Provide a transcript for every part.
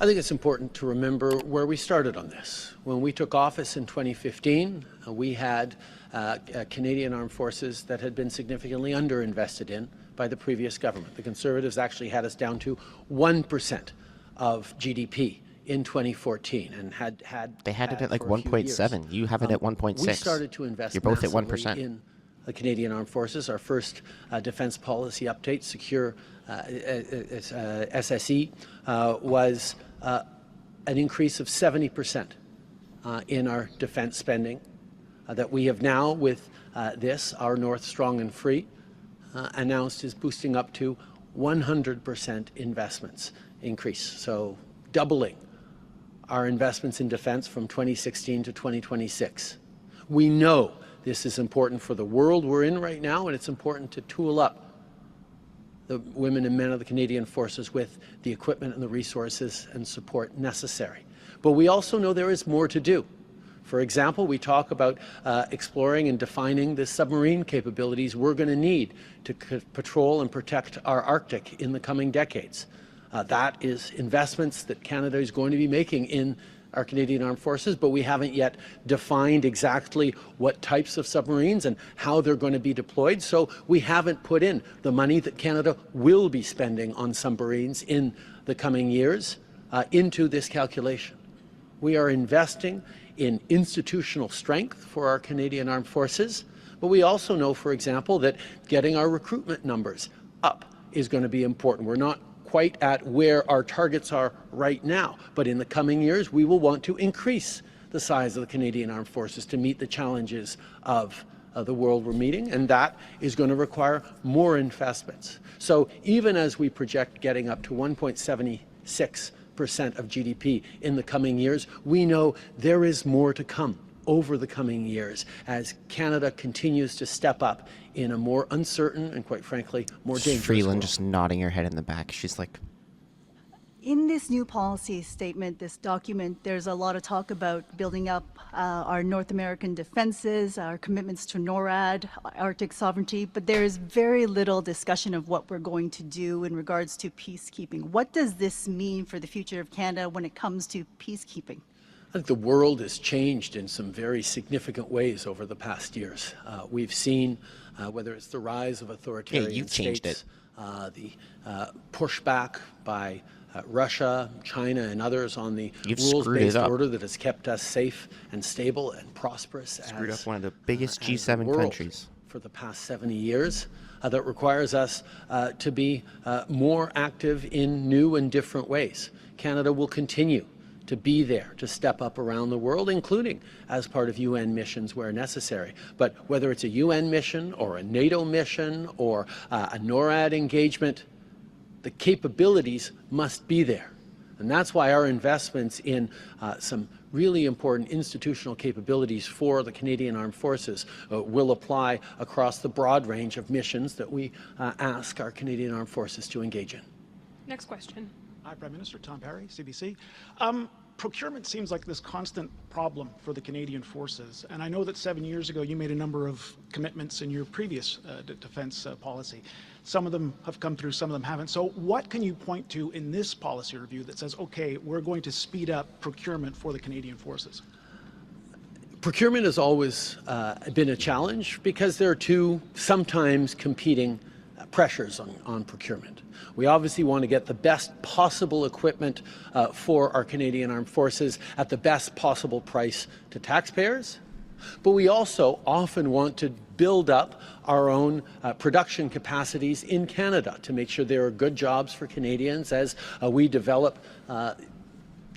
I think it's important to remember where we started on this. When we took office in 2015, we had Canadian Armed Forces that had been significantly underinvested in by the previous government. The Conservatives actually had us down to 1% of GDP in 2014 and had They had it at like 1.7. You have it at 1.6. We started to invest You're both at massively 1%. in the Canadian Armed Forces. Our first defence policy update, Secure SSE, was an increase of 70% in our defence spending that we have now, with our North Strong and Free, announced is boosting up to 100% investments increase. So doubling our investments in defence from 2016 to 2026. We know this is important for the world we're in right now, and it's important to tool up the women and men of the Canadian Forces with the equipment and the resources and support necessary. But we also know there is more to do. For example, we talk about exploring and defining the submarine capabilities we're going to need to patrol and protect our Arctic in the coming decades. That is investments that Canada is going to be making in our Canadian Armed Forces, but we haven't yet defined exactly what types of submarines and how they're going to be deployed. So we haven't put in the money that Canada will be spending on submarines in the coming years into this calculation. We are investing in institutional strength for our Canadian Armed Forces, but we also know, for example, that getting our recruitment numbers up is going to be important. We're not quite at where our targets are right now, but in the coming years we will want to increase the size of the Canadian Armed Forces to meet the challenges of the world we're meeting, and that is going to require more investments. So even as we project getting up to 1.76% of GDP in the coming years, we know there is more to come over the coming years as Canada continues to step up in a more uncertain and, quite frankly, more dangerous Freeland world. just nodding her head in the back. She's like, in this new policy statement, this document, there's a lot of talk about building up our North American defenses, our commitments to NORAD, Arctic sovereignty, but there is very little discussion of what we're going to do in regards to peacekeeping. What does this mean for the future of Canada when it comes to peacekeeping? I think the world has changed in some very significant ways over the past years. We've seen, whether it's the rise of authoritarian states, the pushback by Russia, China, and others on the rules-based order that has kept us safe and stable and prosperous screwed up one of the biggest G7 countries for the past 70 years. That requires us to be more active in new and different ways. Canada will continue to be there, to step up around the world, including as part of UN missions where necessary. But whether it's a UN mission or a NATO mission or a NORAD engagement, the capabilities must be there. And that's why our investments in some really important institutional capabilities for the Canadian Armed Forces will apply across the broad range of missions that we ask our Canadian Armed Forces to engage in. Next question. Hi, Prime Minister. Tom Perry, CBC. Procurement seems like this constant problem for the Canadian Forces, and I know that 7 years ago you made a number of commitments in your previous defence policy. Some of them have come through, some of them haven't. So what can you point to in this policy review that says, okay, we're going to speed up procurement for the Canadian Forces? Procurement has always been a challenge because there are two sometimes competing pressures on procurement. We obviously want to get the best possible equipment for our Canadian Armed Forces at the best possible price to taxpayers, but we also often want to build up our own production capacities in Canada to make sure there are good jobs for Canadians as we develop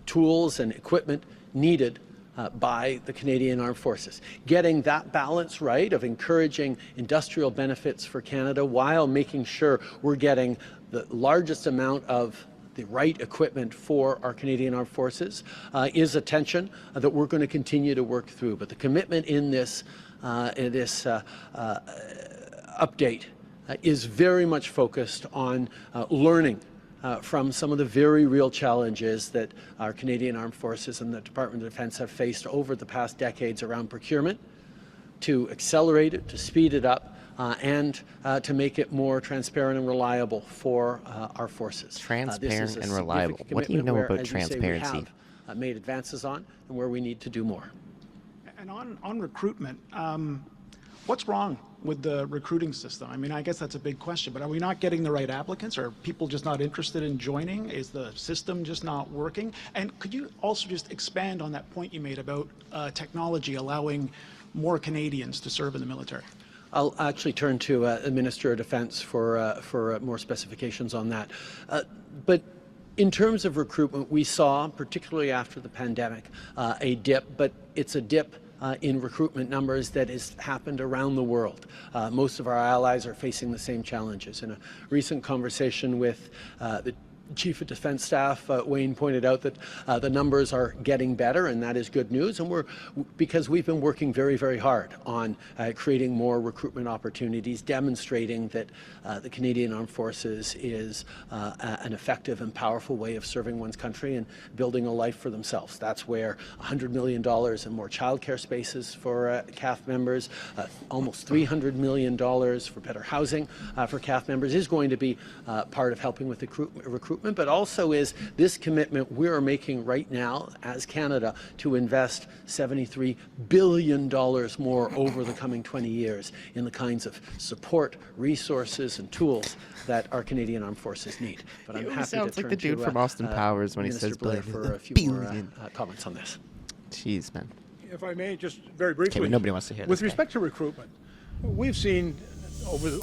tools and equipment needed by the Canadian Armed Forces. Getting that balance right of encouraging industrial benefits for Canada while making sure we're getting the largest amount of the right equipment for our Canadian Armed Forces is a tension that we're going to continue to work through. But the commitment in this update is very much focused on learning from some of the very real challenges that our Canadian Armed Forces and the Department of Defence have faced over the past decades around procurement, to accelerate it, to speed it up, and to make it more transparent and reliable for our forces. Transparent and reliable. What do you know about transparency? We have made advances on, and where we need to do more. And on recruitment, what's wrong with the recruiting system? I mean, I guess that's a big question, but are we not getting the right applicants? Are people just not interested in joining? Is the system just not working? And could you also just expand on that point you made about technology allowing more Canadians to serve in the military? I'll actually turn to the Minister of Defence for more specifications on that. But in terms of recruitment, we saw, particularly after the pandemic, a dip, but it's a dip in recruitment numbers that has happened around the world. Most of our allies are facing the same challenges. In a recent conversation with the Chief of Defence Staff, Wayne, pointed out that the numbers are getting better, and that is good news. And because we've been working very, very hard on creating more recruitment opportunities, demonstrating that the Canadian Armed Forces is an effective and powerful way of serving one's country and building a life for themselves. That's where $100 million in more childcare spaces for CAF members, almost $300 million for better housing for CAF members is going to be part of helping with the recruitment, but also is this commitment we are making right now as Canada to invest $73 billion more over the coming 20 years in the kinds of support, resources, and tools that our Canadian Armed Forces need. But I'm happy to sounds turn like the dude to, from Austin Powers when Minister he says Blair billion. for a few more comments on this. Jeez, man. If I may, just very briefly. Okay, nobody wants to hear With this guy. respect to recruitment, we've seen over the